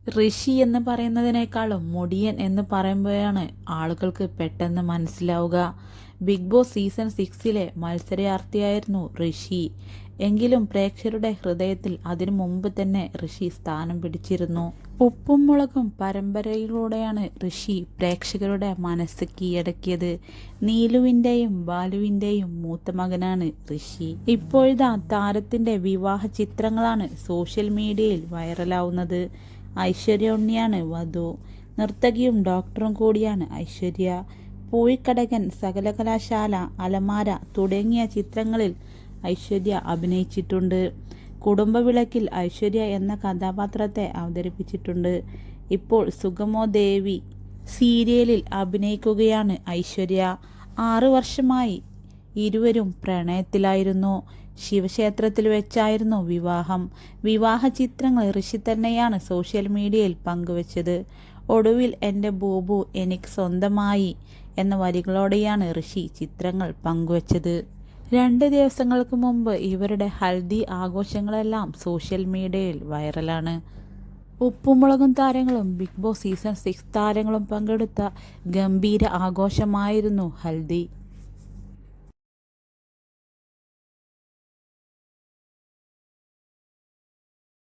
ഋഷി എന്ന് പറയുന്നതിനേക്കാളും മുടിയൻ എന്ന് പറയുമ്പോഴാണ് ആളുകൾക്ക് പെട്ടെന്ന് മനസ്സിലാവുക. ബിഗ് ബോസ് സീസൺ 6ലെ മത്സരാർത്ഥിയായിരുന്നു ഋഷി. എങ്കിലും പ്രേക്ഷകരുടെ ഹൃദയത്തിൽ അതിനു മുമ്പ് തന്നെ ഋഷി സ്ഥാനം പിടിച്ചിരുന്നു. ഉപ്പും മുളകും പരമ്പരയിലൂടെയാണ് ഋഷി പ്രേക്ഷകരുടെ മനസ്സ് കീഴടക്കിയത്. നീലുവിൻ്റെയും ബാലുവിൻ്റെയും മൂത്ത മകനാണ് ഋഷി. ഇപ്പോഴിതാ താരത്തിൻ്റെ വിവാഹ ചിത്രങ്ങളാണ് സോഷ്യൽ മീഡിയയിൽ വൈറലാവുന്നത്. ഐശ്വര്യ ഉണ്ണിയാണ് വധു. നർത്തകിയും ഡോക്ടറും കൂടിയാണ് ഐശ്വര്യ. പൂഴിക്കടകൻ, സകലകലാശാല, അലമാര തുടങ്ങിയ ചിത്രങ്ങളിൽ ഐശ്വര്യ അഭിനയിച്ചിട്ടുണ്ട്. കുടുംബവിളക്കിൽ ഐശ്വര്യ എന്ന കഥാപാത്രത്തെ അവതരിപ്പിച്ചിട്ടുണ്ട്. ഇപ്പോൾ സുഗമോ ദേവി സീരിയലിൽ അഭിനയിക്കുകയാണ് ഐശ്വര്യ. 6 വർഷമായി ഇരുവരും പ്രണയത്തിലായിരുന്നു. ശിവക്ഷേത്രത്തിൽ വെച്ചായിരുന്നു വിവാഹം. വിവാഹ ചിത്രങ്ങൾ ഋഷി തന്നെയാണ് സോഷ്യൽ മീഡിയയിൽ പങ്കുവച്ചത്. ഒടുവിൽ എൻ്റെ ബൂബു എനിക്ക് സ്വന്തമായി എന്ന വരികളോടെയാണ് ഋഷി ചിത്രങ്ങൾ പങ്കുവച്ചത്. 2 ദിവസങ്ങൾക്ക് മുമ്പ് ഇവരുടെ ഹൽദി ആഘോഷങ്ങളെല്ലാം സോഷ്യൽ മീഡിയയിൽ വൈറലാണ്. ഉപ്പുമുളകും താരങ്ങളും ബിഗ് ബോസ് സീസൺ 6 താരങ്ങളും പങ്കെടുത്ത ഗംഭീര ആഘോഷമായിരുന്നു ഹൽദി.